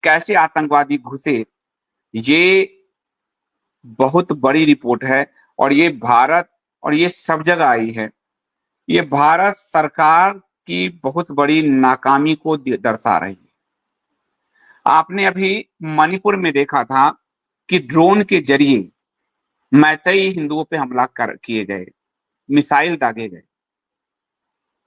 कैसे आतंकवादी घुसे, ये बहुत बड़ी रिपोर्ट है और ये भारत और ये सब जगह आई है। ये भारत सरकार की बहुत बड़ी नाकामी को दर्शा रही है। आपने अभी मणिपुर में देखा था कि ड्रोन के जरिए मैतेई हिंदुओं पे हमला कर किए गए, मिसाइल दागे गए।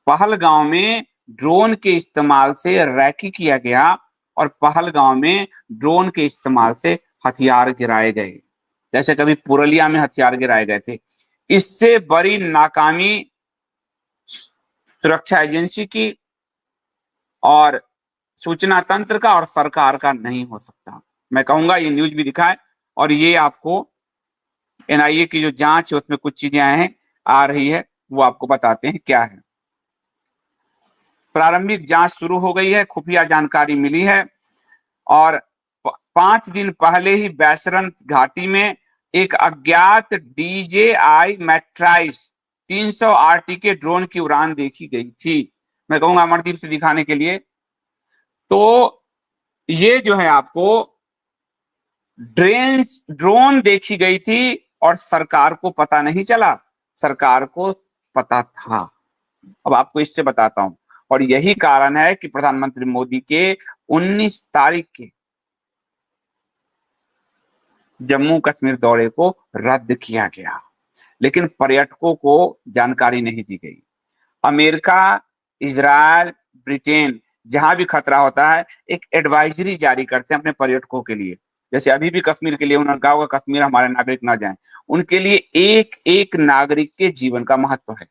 पहलगांव में ड्रोन के इस्तेमाल से रैकी किया गया और पहलगांव में ड्रोन के इस्तेमाल से हथियार गिराए गए, जैसे कभी पुरुलिया में हथियार गिराए गए थे। इससे बड़ी नाकामी सुरक्षा एजेंसी की और सूचना तंत्र का और सरकार का नहीं हो सकता। मैं कहूंगा ये न्यूज भी दिखाए और ये आपको एनआईए की जो जांच है उसमें कुछ चीजें आ रही है, वो आपको बताते हैं क्या है। प्रारंभिक जांच शुरू हो गई है, खुफिया जानकारी मिली है और 5 दिन पहले ही बैसरन घाटी में एक अज्ञात DJI मैट्राइस 300 RT के ड्रोन की उड़ान देखी गई थी। मैं कहूंगा अमरदीप से दिखाने के लिए। तो ये जो है आपको ड्रोन देखी गई थी और सरकार को पता नहीं चला, सरकार को पता था। अब आपको इससे बताता हूं और यही कारण है कि प्रधानमंत्री मोदी के 19 तारीख के जम्मू कश्मीर दौरे को रद्द किया गया, लेकिन पर्यटकों को जानकारी नहीं दी गई। अमेरिका, इजराइल, ब्रिटेन जहां भी खतरा होता है एक एडवाइजरी जारी करते हैं अपने पर्यटकों के लिए। जैसे अभी भी कश्मीर के लिए उन्होंने कहा होगा कश्मीर हमारे नागरिक ना जाएं, उनके लिए एक एक नागरिक के जीवन का महत्व है।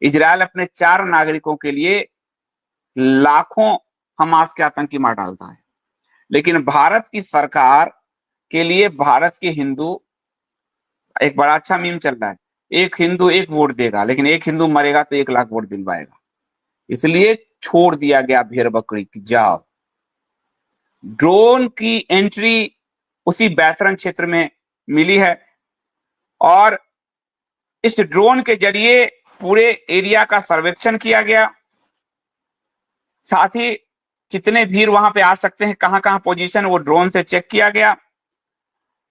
इजराइल अपने 4 नागरिकों के लिए लाखों हमास के आतंकी मार डालता है, लेकिन भारत की सरकार के लिए भारत के हिंदू, एक बड़ा अच्छा मीम चल रहा है, एक हिंदू एक वोट देगा, लेकिन एक हिंदू मरेगा तो 1 लाख वोट दिलवाएगा। इसलिए छोड़ दिया गया भेड़ बकरी की जाओ। ड्रोन की एंट्री उसी बैसरन क्षेत्र में मिली है और इस ड्रोन के जरिए पूरे एरिया का सर्वेक्षण किया गया, साथ ही कितने भीड़ वहां पे आ सकते हैं, कहां कहां पोजीशन, वो ड्रोन से चेक किया गया।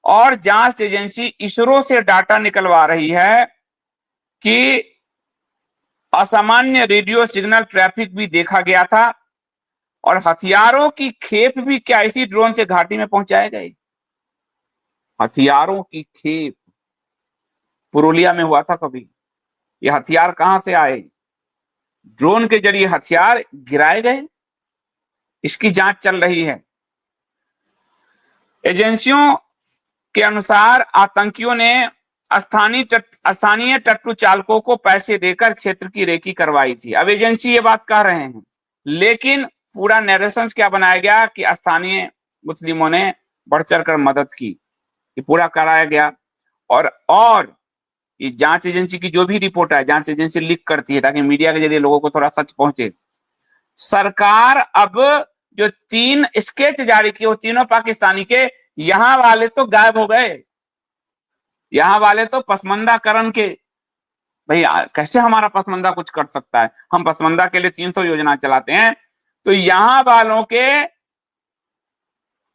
और जांच एजेंसी इसरो से डाटा निकलवा रही है कि असामान्य रेडियो सिग्नल ट्रैफिक भी देखा गया था और हथियारों की खेप भी क्या इसी ड्रोन से घाटी में पहुंचाए गए। हथियारों की खेप पुरुलिया में हुआ था कभी, ये हथियार कहां से आए, ड्रोन के जरिए हथियार गिराए गए, इसकी जांच चल रही है। एजेंसियों के अनुसार आतंकियों ने स्थानीय टट्टू चालकों को पैसे देकर क्षेत्र की रेकी करवाई थी। अब एजेंसी ये बात कह रहे हैं, लेकिन पूरा नैरेशन क्या बनाया गया कि स्थानीय मुस्लिमों ने बढ़ चढ़ कर मदद की, ये पूरा कराया गया। और ये जांच एजेंसी की जो भी रिपोर्ट है, जांच एजेंसी लीक करती है ताकि मीडिया के जरिए लोगों को थोड़ा सच पहुंचे। सरकार अब जो 3 स्केच जारी किए वो तीनों पाकिस्तानी के, यहां वाले तो गायब हो गए, यहां वाले तो पसमंदाकरण के, भाई कैसे हमारा पसमंदा कुछ कर सकता है, हम पसमंदा के लिए 300 योजना चलाते हैं, तो यहां वालों के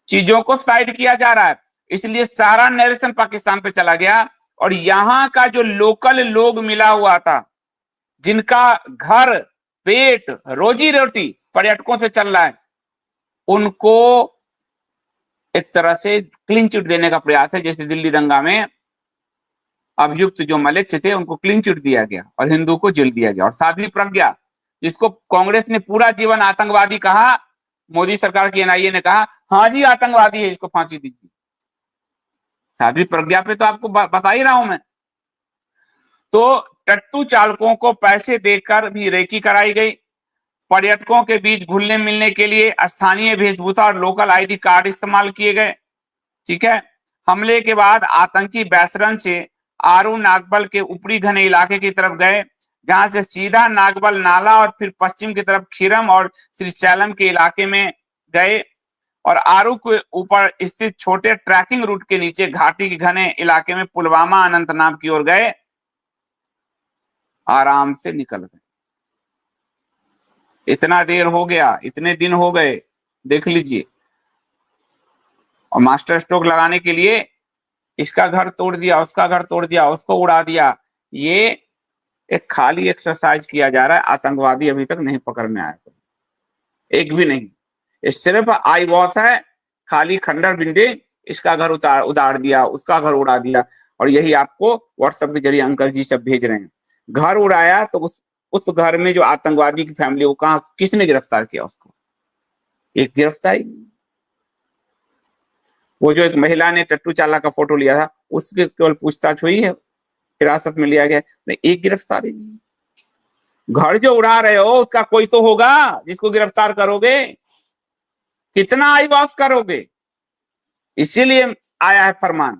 चीजों को साइड किया जा रहा है, इसलिए सारा नरेशन पाकिस्तान पे चला गया। और यहां का जो लोकल लोग मिला हुआ था, जिनका घर पेट रोजी रोटी पर्यटकों से चल रहा है, उनको एक तरह से क्लीन चिट देने का प्रयास है। जैसे दिल्ली दंगा में अभियुक्त जो मलेच्छ थे उनको क्लीन चिट दिया गया और हिंदू को जेल दिया गया। और साध्वी प्रज्ञा, जिसको कांग्रेस ने पूरा जीवन आतंकवादी कहा, मोदी सरकार की एनआईए ने कहा हाँ जी आतंकवादी है, इसको फांसी दीजिए। साध्वी प्रज्ञा पे तो आपको बता ही रहा हूं मैं। तो टट्टू चालकों को पैसे देकर भी रेकी कराई गई। पर्यटकों के बीच घुलने मिलने के लिए स्थानीय वेशभूषा और लोकल आईडी कार्ड इस्तेमाल किए गए। ठीक है। हमले के बाद आतंकी बैसरन से आरू नागबल के ऊपरी घने इलाके की तरफ गए, जहां से सीधा नागबल नाला और फिर पश्चिम की तरफ खीरम और श्रीशैलम के इलाके में गए और आरू के ऊपर स्थित छोटे ट्रैकिंग रूट के नीचे घाटी के घने इलाके में पुलवामा अनंतनाग की ओर गए, आराम से निकल गए। इतना देर हो गया, इतने दिन हो गए, देख लीजिए। और मास्टर स्ट्रोक लगाने के लिए इसका घर तोड़ दिया, उसका घर तोड़ दिया, उसको उड़ा दिया। ये एक खाली एक्सरसाइज किया जा रहा है। आतंकवादी अभी तक नहीं पकड़ में आया, एक भी नहीं। ये सिर्फ आई वॉश है, खाली खंडर बिल्डिंग, इसका घर उतार दिया, उसका घर उड़ा दिया। और यही आपको व्हाट्सएप के जरिए अंकल जी सब भेज रहे हैं। घर उड़ाया तो उस घर में जो आतंकवादी की फैमिली, वो कहाँ, किसने गिरफ्तार किया उसको? एक गिरफ्तारी। वो जो एक महिला ने टट्टू चाला का फोटो लिया था, उसके केवल पूछताछ हुई है, हिरासत में लिया गया, एक गिरफ्तारी नहीं। घर जो उड़ा रहे हो उसका कोई तो होगा जिसको गिरफ्तार करोगे। कितना आई वास करोगे? इसीलिए आया है फरमान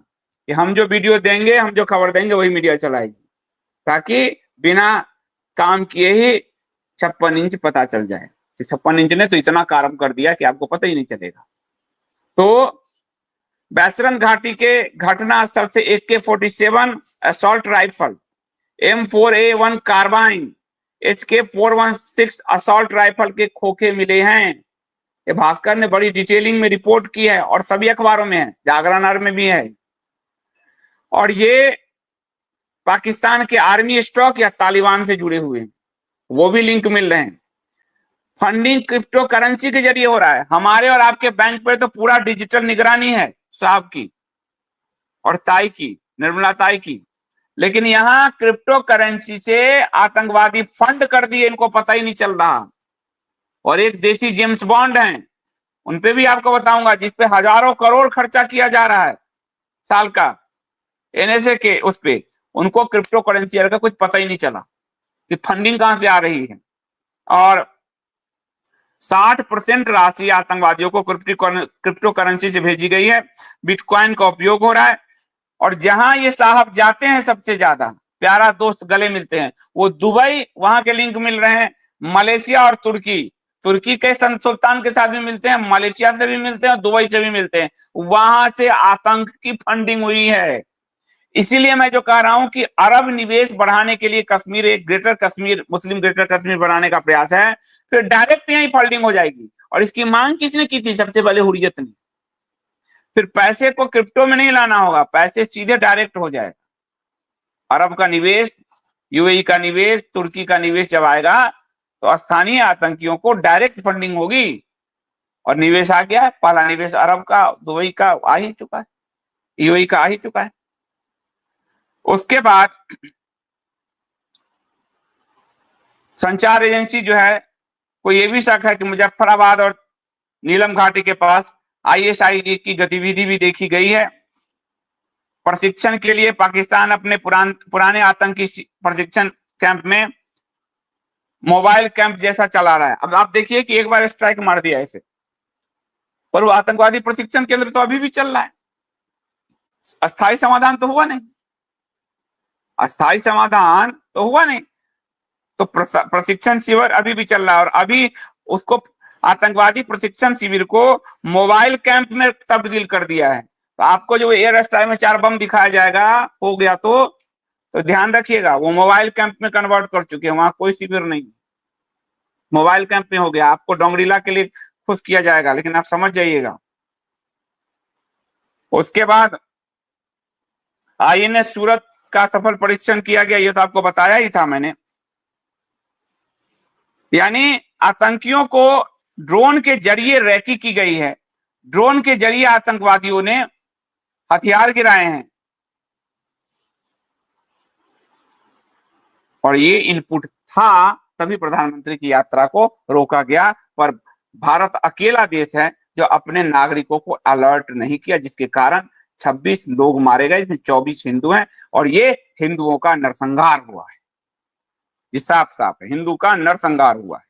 कि हम जो वीडियो देंगे, हम जो खबर देंगे, वही मीडिया चलाएगी, ताकि बिना काम किए ही 56 इंच पता चल जाए। 56 इंच ने तो इतना काम कर दिया कि आपको पता ही नहीं चलेगा। तो बैसरन घाटी के घटना स्थल से AK-47 assault rifle, M4A1 carbine, HK-416 assault rifle के खोखे मिले हैं। ये भास्कर ने बड़ी डिटेलिंग में रिपोर्ट की है और सभी अखबारों में है, जागरण में भी है। और ये पाकिस्तान के आर्मी स्टॉक या तालिबान से जुड़े हुए हैं, वो भी लिंक मिल रहे हैं। फंडिंग क्रिप्टो करेंसी के जरिए हो रहा है। हमारे और आपके बैंक पे तो पूरा डिजिटल निगरानी है साहब की और ताई की, निर्मला ताई की, लेकिन यहाँ क्रिप्टो करेंसी से आतंकवादी फंड कर दिए, इनको पता ही नहीं चल रहा। और एक देसी जेम्स बॉन्ड हैं, उनपे भी आपको बताऊंगा, जिसपे हजारों करोड़ खर्चा किया जा रहा है साल का NSA के उस पे, उनको क्रिप्टो करेंसी का कुछ पता ही नहीं चला कि फंडिंग कहां से आ रही है। और 60% राशि आतंकवादियों को क्रिप्टो करेंसी से भेजी गई है। बिटकॉइन का उपयोग हो रहा है। और जहां ये साहब जाते हैं सबसे ज्यादा प्यारा दोस्त गले मिलते हैं, वो दुबई, वहां के लिंक मिल रहे हैं, मलेशिया और तुर्की के संत सुल्तान के साथ भी मिलते हैं, मलेशिया से भी मिलते हैं, दुबई से भी मिलते हैं। वहां से आतंक की फंडिंग हुई है। इसीलिए मैं जो कह रहा हूं कि अरब निवेश बढ़ाने के लिए कश्मीर एक ग्रेटर कश्मीर, मुस्लिम ग्रेटर कश्मीर बनाने का प्रयास है, फिर डायरेक्ट यही फंडिंग हो जाएगी। और इसकी मांग किसने की थी? सबसे पहले हुर्रियत ने। फिर पैसे को क्रिप्टो में नहीं लाना होगा, पैसे सीधे डायरेक्ट हो जाए। अरब का निवेश, UAE का निवेश, तुर्की का निवेश जब आएगा तो स्थानीय आतंकियों को डायरेक्ट फंडिंग होगी। और निवेश आ गया है, पहला निवेश अरब का, दुबई का आ ही चुका है, UAE का आ ही चुका है। उसके बाद संचार एजेंसी जो है, को ये भी शक है कि मुजफ्फराबाद और नीलम घाटी के पास ISI की गतिविधि भी देखी गई है। प्रशिक्षण के लिए पाकिस्तान अपने पुराने आतंकी प्रशिक्षण कैंप में मोबाइल कैंप जैसा चला रहा है। अब आप देखिए कि एक बार स्ट्राइक मार दिया ऐसे, पर वो आतंकवादी प्रशिक्षण केंद्र तो अभी भी चल रहा है। अस्थायी समाधान तो हुआ नहीं, अस्थायी समाधान तो हुआ नहीं। तो प्रशिक्षण शिविर अभी भी चल रहा है, और अभी उसको आतंकवादी प्रशिक्षण शिविर को मोबाइल कैंप में तब्दील कर दिया है। तो आपको जो एयर स्ट्राइक में 4 बम दिखाया जाएगा, हो गया तो ध्यान रखिएगा, वो मोबाइल कैंप में कन्वर्ट कर चुके हैं, वहां कोई शिविर नहीं, मोबाइल कैंप में हो गया। आपको डोंगरीला के लिए खुश किया जाएगा, लेकिन आप समझ जाइएगा। उसके बाद INS सूरत का सफल परीक्षण किया गया, ये तो आपको बताया ही था मैंने। यानी आतंकियों को ड्रोन के जरिए रैकी की गई है, ड्रोन के जरिए आतंकवादियों ने हथियार गिराए हैं। और ये इनपुट था, तभी प्रधानमंत्री की यात्रा को रोका गया। पर भारत अकेला देश है जो अपने नागरिकों को अलर्ट नहीं किया, जिसके कारण 26 लोग मारे गए, जिसमें 24 हिंदू हैं। और ये हिंदुओं का नरसंहार हुआ है, ये साफ साफ है, हिंदू का नरसंहार हुआ है।